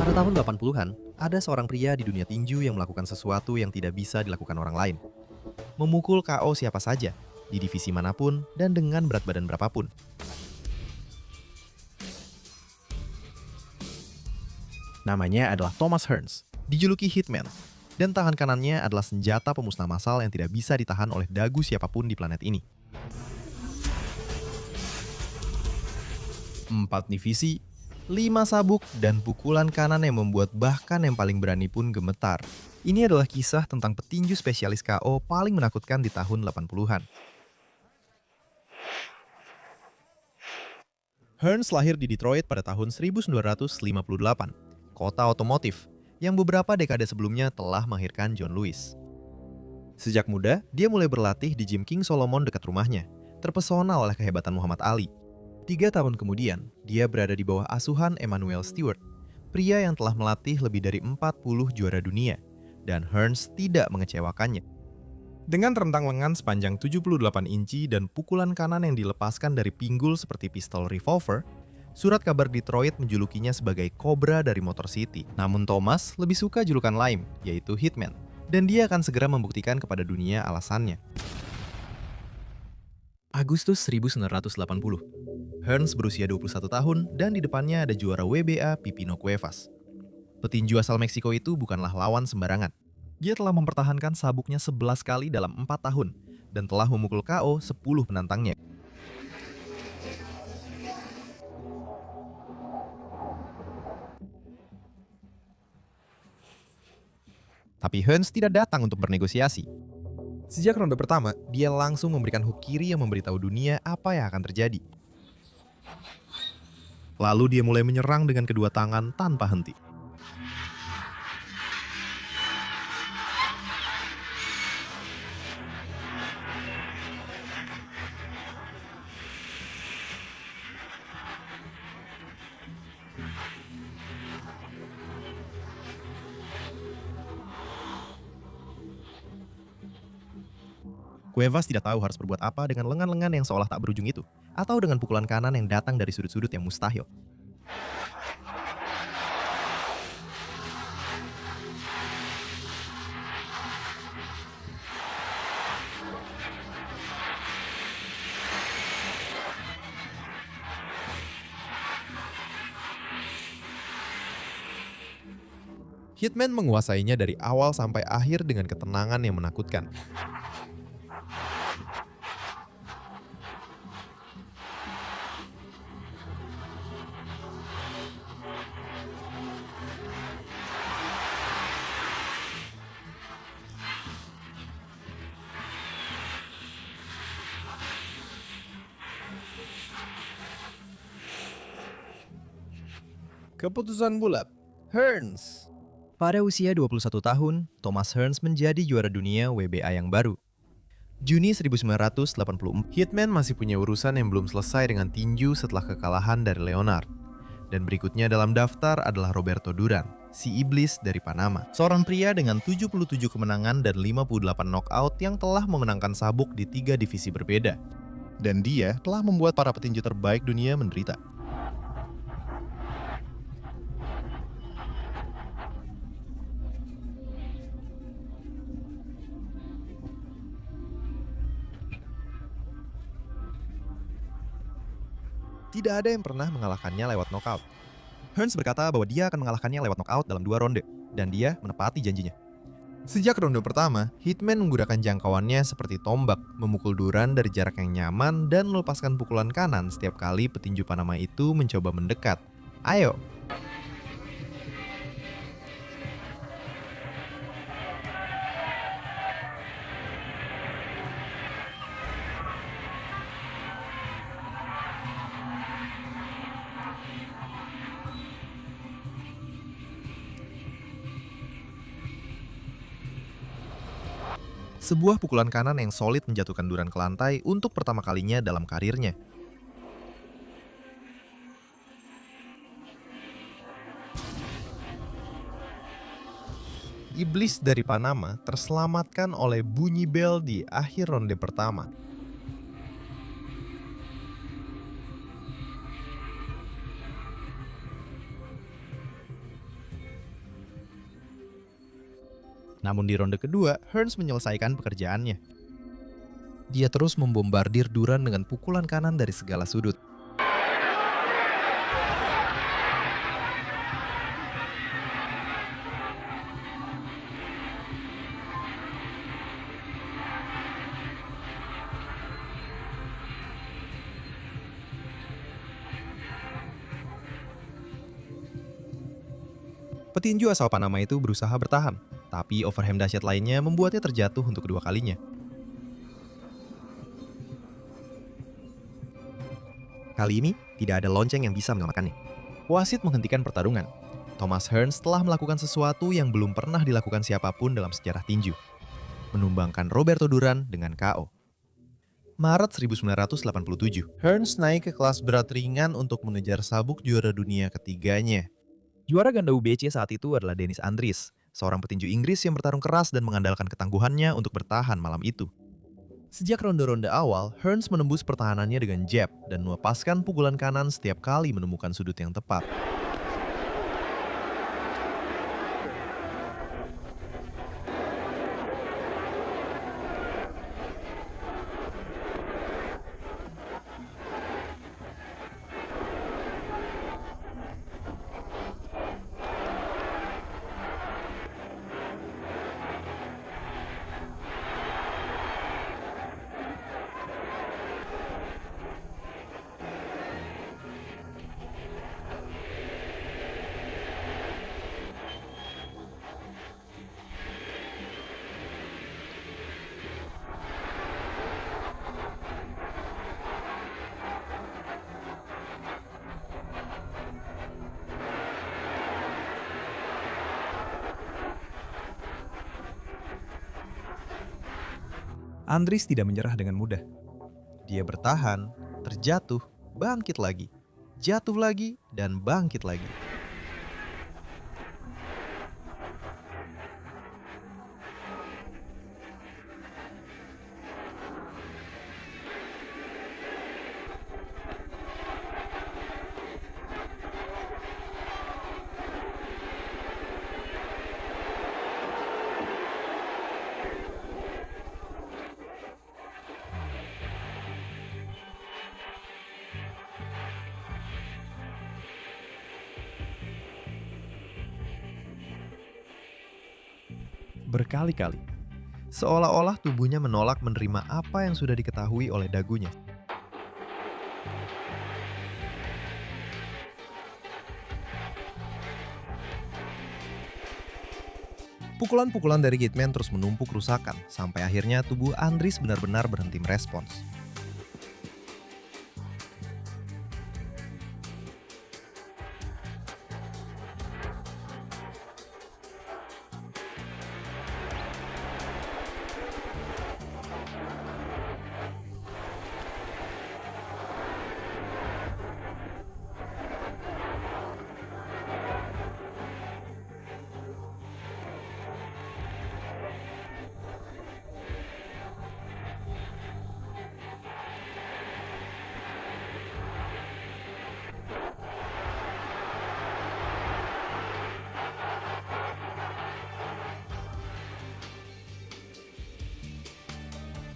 Pada tahun 80-an, ada seorang pria di dunia tinju yang melakukan sesuatu yang tidak bisa dilakukan orang lain. Memukul KO siapa saja, di divisi manapun dan dengan berat badan berapapun. Namanya adalah Thomas Hearns, dijuluki Hitman, dan tangan kanannya adalah senjata pemusnah massal yang tidak bisa ditahan oleh dagu siapapun di planet ini. 4 divisi, 5 sabuk, dan pukulan kanan yang membuat bahkan yang paling berani pun gemetar. Ini adalah kisah tentang petinju spesialis KO paling menakutkan di tahun 80-an. Hearns lahir di Detroit pada tahun 1958, kota otomotif yang beberapa dekade sebelumnya telah melahirkan John Lewis. Sejak muda, dia mulai berlatih di gym King Solomon dekat rumahnya, terpesona oleh kehebatan Muhammad Ali. 3 tahun kemudian, dia berada di bawah asuhan Emmanuel Stewart, pria yang telah melatih lebih dari 40 juara dunia, dan Hearns tidak mengecewakannya. Dengan rentang lengan sepanjang 78 inci dan pukulan kanan yang dilepaskan dari pinggul seperti pistol revolver, surat kabar Detroit menjulukinya sebagai Cobra dari Motor City. Namun Thomas lebih suka julukan lain, yaitu Hitman, dan dia akan segera membuktikan kepada dunia alasannya. Agustus 1980. Hearns berusia 21 tahun dan di depannya ada juara WBA Pipino Cuevas. Petinju asal Meksiko itu bukanlah lawan sembarangan. Dia telah mempertahankan sabuknya 11 kali dalam 4 tahun dan telah memukul KO 10 penantangnya. Tapi Hearns tidak datang untuk bernegosiasi. Sejak ronde pertama, dia langsung memberikan hook kiri yang memberitahu dunia apa yang akan terjadi. Lalu dia mulai menyerang dengan kedua tangan tanpa henti. Cuevas tidak tahu harus berbuat apa dengan lengan-lengan yang seolah tak berujung itu, atau dengan pukulan kanan yang datang dari sudut-sudut yang mustahil. Hitman menguasainya dari awal sampai akhir dengan ketenangan yang menakutkan. Keputusan bulat, Hearns. Pada usia 21 tahun, Thomas Hearns menjadi juara dunia WBA yang baru. Juni 1984, Hitman masih punya urusan yang belum selesai dengan tinju setelah kekalahan dari Leonard. Dan berikutnya dalam daftar adalah Roberto Duran, si iblis dari Panama. Seorang pria dengan 77 kemenangan dan 58 knockout yang telah memenangkan sabuk di 3 divisi berbeda. Dan dia telah membuat para petinju terbaik dunia menderita. Tidak ada yang pernah mengalahkannya lewat knockout. Hearns berkata bahwa dia akan mengalahkannya lewat knockout dalam 2 ronde, dan dia menepati janjinya. Sejak ronde pertama, Hitman menggunakan jangkauannya seperti tombak, memukul Duran dari jarak yang nyaman dan melepaskan pukulan kanan setiap kali petinju Panama itu mencoba mendekat. Ayo! Sebuah pukulan kanan yang solid menjatuhkan Duran ke lantai untuk pertama kalinya dalam karirnya. Iblis dari Panama terselamatkan oleh bunyi bel di akhir ronde pertama. Namun di ronde kedua, Hearns menyelesaikan pekerjaannya. Dia terus membombardir Duran dengan pukulan kanan dari segala sudut. Petinju asal Panama itu berusaha bertahan, tapi overhand dahsyat lainnya membuatnya terjatuh untuk kedua kalinya. Kali ini, tidak ada lonceng yang bisa menyelamatkannya. Wasit menghentikan pertarungan. Thomas Hearns telah melakukan sesuatu yang belum pernah dilakukan siapapun dalam sejarah tinju. Menumbangkan Roberto Duran dengan KO. Maret 1987, Hearns naik ke kelas berat ringan untuk mengejar sabuk juara dunia ketiganya. Juara ganda UBC saat itu adalah Dennis Andries, seorang petinju Inggris yang bertarung keras dan mengandalkan ketangguhannya untuk bertahan malam itu. Sejak ronde-ronde awal, Hearns menembus pertahanannya dengan jab dan melepaskan pukulan kanan setiap kali menemukan sudut yang tepat. Andries tidak menyerah dengan mudah. Dia bertahan, terjatuh, bangkit lagi, jatuh lagi, dan bangkit lagi. Berkali-kali, seolah-olah tubuhnya menolak menerima apa yang sudah diketahui oleh dagunya. Pukulan-pukulan dari Hitman terus menumpuk kerusakan, sampai akhirnya tubuh Andries benar-benar berhenti merespons.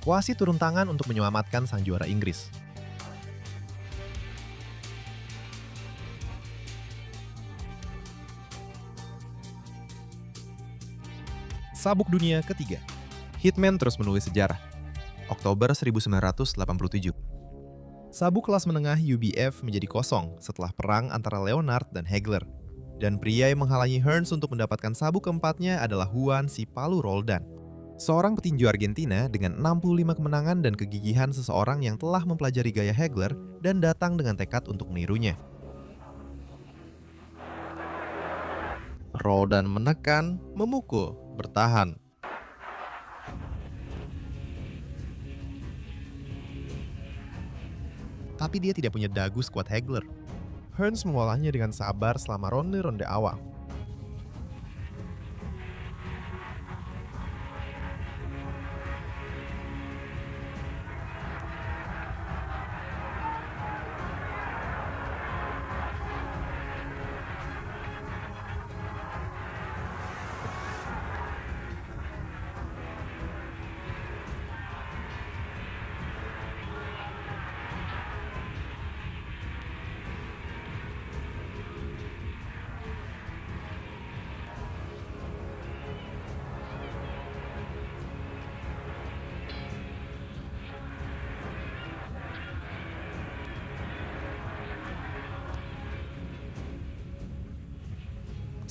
Wasit turun tangan untuk menyelamatkan sang juara Inggris. Sabuk dunia ketiga. Hitman terus menulis sejarah. Oktober 1987. Sabuk kelas menengah UBF menjadi kosong setelah perang antara Leonard dan Hagler. Dan pria yang menghalangi Hearns untuk mendapatkan sabuk keempatnya adalah Juan Sipalu Roldan. Seorang petinju Argentina dengan 65 kemenangan dan kegigihan seseorang yang telah mempelajari gaya Hagler dan datang dengan tekad untuk menirunya. Roldan menekan, memukul, bertahan. Tapi dia tidak punya dagu sekuat Hagler. Hearns mengolahnya dengan sabar selama ronde-ronde awal.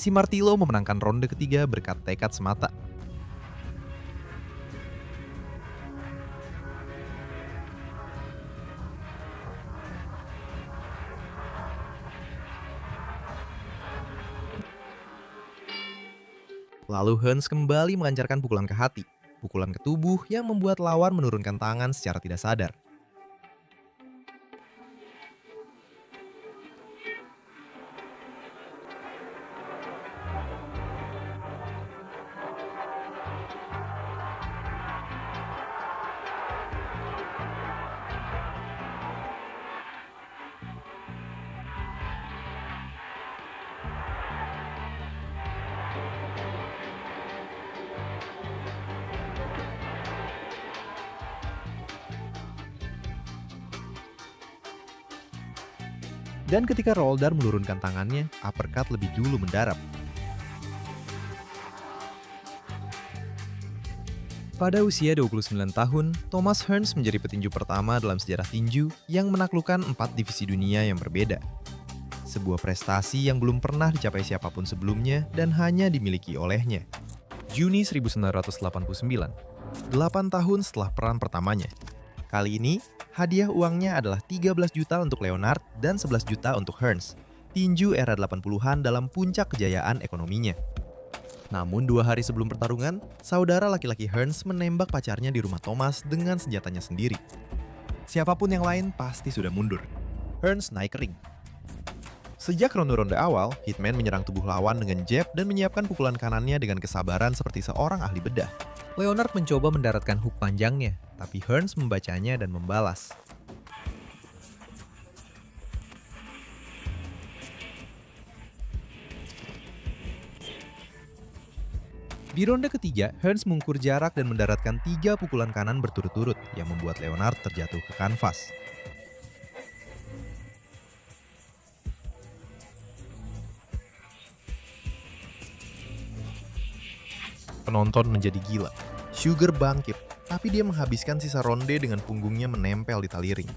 si Martillo memenangkan ronde ketiga berkat tekad semata. Lalu Hearns kembali melancarkan pukulan ke hati, pukulan ke tubuh yang membuat lawan menurunkan tangan secara tidak sadar. Dan ketika Roldar menurunkan tangannya, uppercut lebih dulu mendarat. Pada usia 29 tahun, Thomas Hearns menjadi petinju pertama dalam sejarah tinju yang menaklukkan 4 divisi dunia yang berbeda. Sebuah prestasi yang belum pernah dicapai siapapun sebelumnya dan hanya dimiliki olehnya. Juni 1989, 8 tahun setelah peran pertamanya. Kali ini, hadiah uangnya adalah 13 juta untuk Leonard dan 11 juta untuk Hearns, tinju era 80-an dalam puncak kejayaan ekonominya. Namun 2 hari sebelum pertarungan, saudara laki-laki Hearns menembak pacarnya di rumah Thomas dengan senjatanya sendiri. Siapapun yang lain pasti sudah mundur. Hearns naik ke ring. Sejak ronde-ronde awal, Hitman menyerang tubuh lawan dengan jab dan menyiapkan pukulan kanannya dengan kesabaran seperti seorang ahli bedah. Leonard mencoba mendaratkan hook panjangnya, tapi Hearns membacanya dan membalas. Di ronde ketiga, Hearns mengukur jarak dan mendaratkan 3 pukulan kanan berturut-turut yang membuat Leonard terjatuh ke kanvas. Penonton menjadi gila. Sugar bangkit, tapi dia menghabiskan sisa ronde dengan punggungnya menempel di tali ring.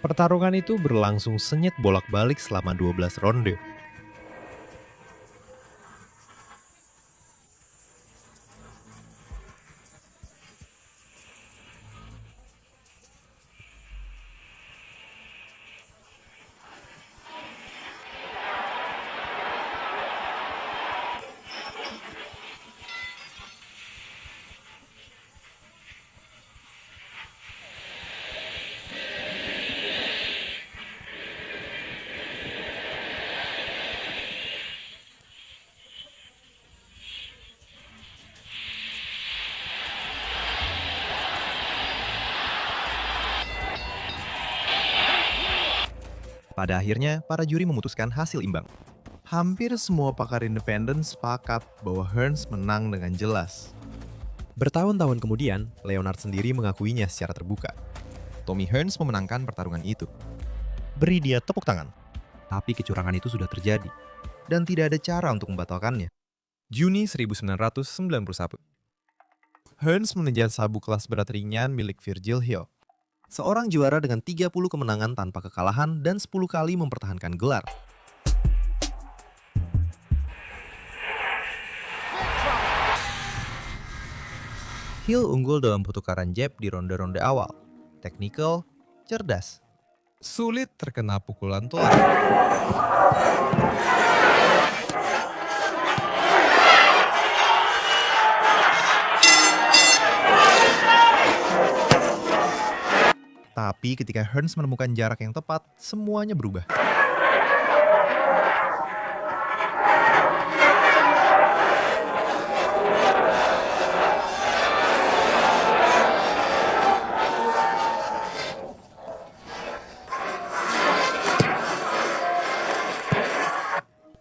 Pertarungan itu berlangsung sengit bolak-balik selama 12 ronde. Pada akhirnya, para juri memutuskan hasil imbang. Hampir semua pakar independen sepakat bahwa Hearns menang dengan jelas. Bertahun-tahun kemudian, Leonard sendiri mengakuinya secara terbuka. Tommy Hearns memenangkan pertarungan itu. Beri dia tepuk tangan. Tapi kecurangan itu sudah terjadi, dan tidak ada cara untuk membatalkannya. Juni 1991. Hearns mengejar sabuk kelas berat ringan milik Virgil Hill. Seorang juara dengan 30 kemenangan tanpa kekalahan dan 10 kali mempertahankan gelar. Hill unggul dalam pertukaran jab di ronde-ronde awal. Teknikal, cerdas. Sulit terkena pukulan tulang. Tapi ketika Hearns menemukan jarak yang tepat, semuanya berubah.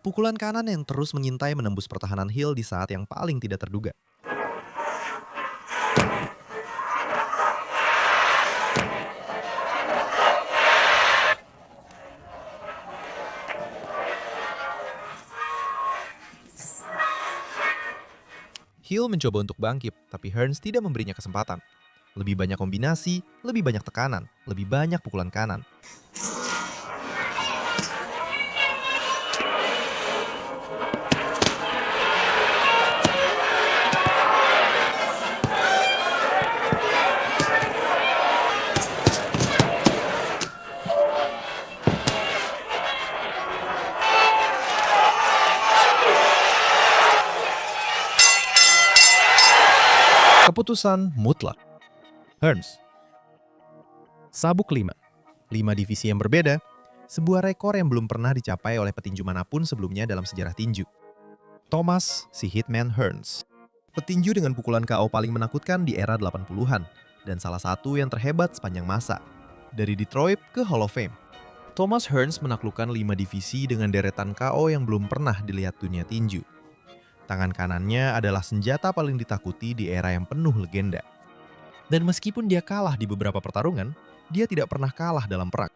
Pukulan kanan yang terus mengintai menembus pertahanan Hill di saat yang paling tidak terduga. mencoba untuk bangkit, tapi Hearns tidak memberinya kesempatan. Lebih banyak kombinasi, lebih banyak tekanan, lebih banyak pukulan kanan. Keputusan mutlak. Hearns. Sabuk 5 divisi yang berbeda, sebuah rekor yang belum pernah dicapai oleh petinju manapun sebelumnya dalam sejarah tinju. Thomas si Hitman Hearns. Petinju dengan pukulan KO paling menakutkan di era 80-an, dan salah satu yang terhebat sepanjang masa. Dari Detroit ke Hall of Fame, Thomas Hearns menaklukkan 5 divisi dengan deretan KO yang belum pernah dilihat dunia tinju. Tangan kanannya adalah senjata paling ditakuti di era yang penuh legenda. Dan meskipun dia kalah di beberapa pertarungan, dia tidak pernah kalah dalam perang.